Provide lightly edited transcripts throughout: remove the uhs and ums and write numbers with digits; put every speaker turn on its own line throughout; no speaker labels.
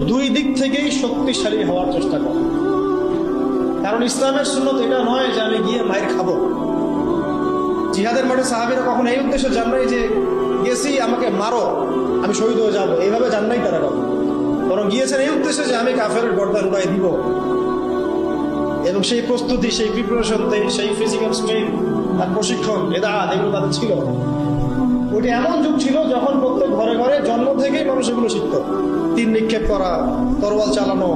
দুই দিক থেকেই শক্তিশালী হওয়ার চেষ্টা করো। কারণ ইসলামের সুন্নত এটা নয় যে আমি গিয়ে মায়ের খাবো। জিহাদের মাঠে সাহাবীরা কখনো এই উদ্দেশ্যে যান নাই যে গেছি আমাকে মারো আমি শহীদ হয়ে যাবো, এইভাবে যান নাই তারা কখনো। বরং গিয়েছেন এই উদ্দেশ্যে যে আমি কাফেরের গর্দান উড়াই দিব। এবং সেই প্রস্তুতি, সেই প্রিপারেশন, সেই ফিজিক্যাল স্ট্রেংথ, তার প্রশিক্ষণ, এদাত, এগুলো তাদের ছিল। ওইটা এমন যুগ ছিল যখন প্রত্যেক ঘরে ঘরে জন্ম থেকেই মানুষ এগুলো শিখত। তীর নিক্ষেপ করা, তরোয়াল চালানো,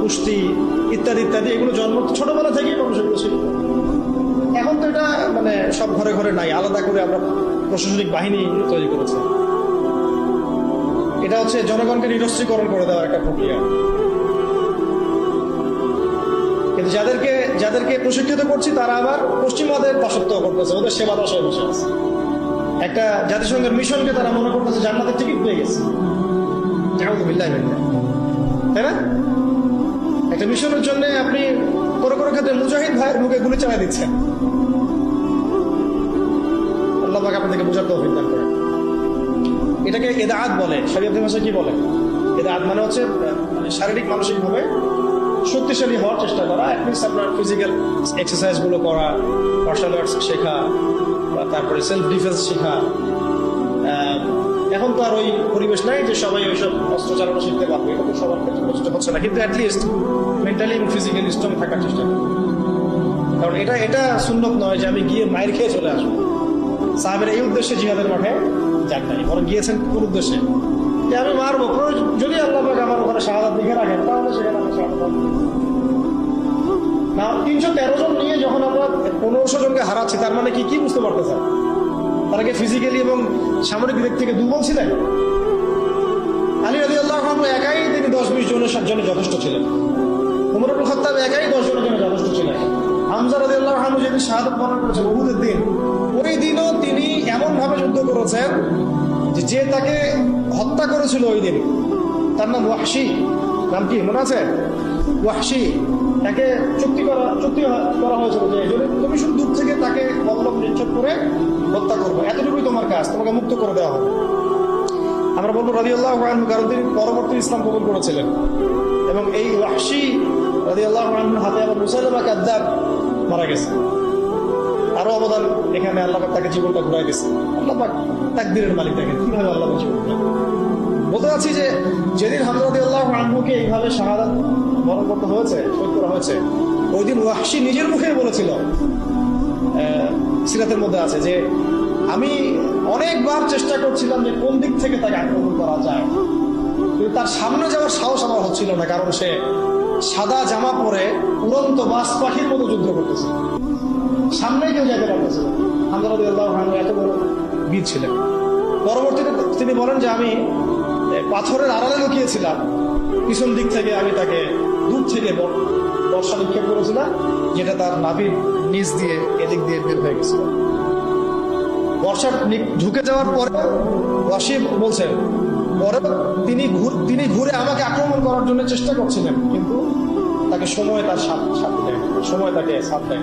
কুস্তি ইত্যাদি ইত্যাদি, এগুলো জন্ম ছোটবেলা থেকেই মানুষ এগুলো শিখত। এখন তো এটা মানে সব ঘরে ঘরে নাই, আলাদা করে আমরা প্রশাসনিক বাহিনী তৈরি করেছি। এটা হচ্ছে জনগণকে নিরস্ত্রীকরণ করে দেওয়ার একটা প্রক্রিয়া। কিন্তু যাদেরকে প্রশিক্ষিত করছি তারা আবার পশ্চিমাদের দাসত্ব করতেছে, ওদের সেবা দশায় বসে আছে। একটা জাতিসংঘের মিশনকে তারা মনে করতেছে জান্নাতের টিকিট পেয়ে গেছে, তাই না? একটা মিশনের জন্য আপনি কোনো কোনো ক্ষেত্রে মুজাহিদ ভাইয়ের মুখে গুলি চালাই দিচ্ছেন। আল্লাহ পাক আপনাদেরকে বোঝার তৌফিক দান করেন। এটাকে ইদাআত বলে, শরীয়তের ভাষায় কি বলে? ইদাআত মানে হচ্ছে মানে শারীরিক মানসিকভাবে শক্তিশালী হওয়ার চেষ্টা করা। অ্যাটলিস্ট আপনার ফিজিক্যাল এক্সারসাইজ গুলো করা, মার্শাল আর্টস শেখা, বা তারপরে সেলফ ডিফেন্স শেখা। এখন তো আর ওই পরিবেশ নাই যে সবাই ওইসব অস্ত্র চালানো শিখতে পারবে, এটা তো সবার ক্ষেত্রে প্রচেষ্টা হচ্ছে না। কিন্তু অ্যাটলিস্ট মেন্টালি এবং ফিজিক্যালি স্ট্রং থাকার চেষ্টা করি। কারণ এটা সুন্নত নয় যে আমি গিয়ে মায়ের খেয়ে চলে আসবো। সাহাবেরা এই উদ্দেশ্যে জিহাদের মাঠে যান নাই, বরং গিয়েছেন কোন উদ্দেশ্যে? যে আমি মারবো, যদি আল্লাহ পাক আমার ওখানে শাহাদাত লিখে রাখেন তাহলে সেখানে আমি শাহাদাত না। 313 জন নিয়ে যখন আমরা 1500 জনকে হারাচ্ছি, তার মানে কি বুঝতে পারতেছেন? তারা কি ফিজিক্যালি এবং সামরিক দিক থেকে দুর্বল ছিলেন? আলী রাদিয়াল্লাহু আনহু একাই তিনি 10-20 জনের জন্য যথেষ্ট ছিলেন। ওমর ইবনে খাত্তাব একাই 10 জনের জন্য যথেষ্ট ছিলেন। হামজা রাদিয়াল্লাহু আনহু যেদিন শাহাদাত বরণ করেছেন উহুদের দিন, ওই দিনও তিনি এমন ভাবে যুদ্ধ করেছেন যে তাকে হত্যা করেছিল ওই দিন, তার নাম ওয়াহশী। নাম কি মনে আছে? ওয়াহশী। তাকে চুক্তি করা হয়েছিল যে তুমি শুধু দূর থেকে তাকে মতলব নিক্ষেপ করে হত্যা করবে, এতটুকুই তোমার কাজ, তোমাকে মুক্ত করে দেওয়া হবে। আমরা বলবো রাদিয়াল্লাহু আনহু, কারণ তিনি পরবর্তী ইসলাম কবুল করেছিলেন। এবং এই ওয়াহশী রাদিয়াল্লাহু আনহুর হাতে আবার মুসাইলামা কাযযাব মারা গেছে। আরো অবদান এখানে, আল্লাহ পাক তাকে জীবনটা ঘুরাই দিয়েছে। আল্লাহ পাক তাকদীরের মালিক, দেখেন কিভাবে আল্লাহ পাক জীবন ঘুরায়। বলতে চাচ্ছি যে যেদিন হামজা রাদিয়াল্লাহু আনহুকে এইভাবে শাহাদাত বরণ করতে হয়েছে, শহীদ করা হয়েছে, ওই দিন ওয়াহশী নিজের মুখেই বলেছিল, সিরাতের মধ্যে আছে যে আমি অনেকবার চেষ্টা করছিলাম যে কোন দিক থেকে তাকে আক্রমণ করা যায়, কিন্তু তার সামনে যাওয়ার সাহস আমার হচ্ছিল না, কারণ সে সাদা জামা পরে উড়ন্ত বাজ পাখির মতো যুদ্ধ করতেছে, সামনে কেউ যেতে পারতেছে না। হামজা রাদিয়াল্লাহু আনহু এত বড় বীর ছিলেন। পরবর্তীতে তিনি বলেন যে আমি পাথরের আড়ালে লুকিয়েছিলাম, পিছন দিক থেকে আমি তাকে দূর থেকে বর্ষা নিক্ষেপ করেছিলাম, যেটা তার নাভির নিচ দিয়ে এদিক দিয়ে বের হয়ে গেছিল। বর্ষা ঢুকে যাওয়ার পরে ওয়াসি বলছেন, পরে তিনি ঘুরে আমাকে আক্রমণ করার জন্য চেষ্টা করছিলেন, কিন্তু তাকে সময় তার সাথ দেয়, সময় তাকে সাথ দেয়।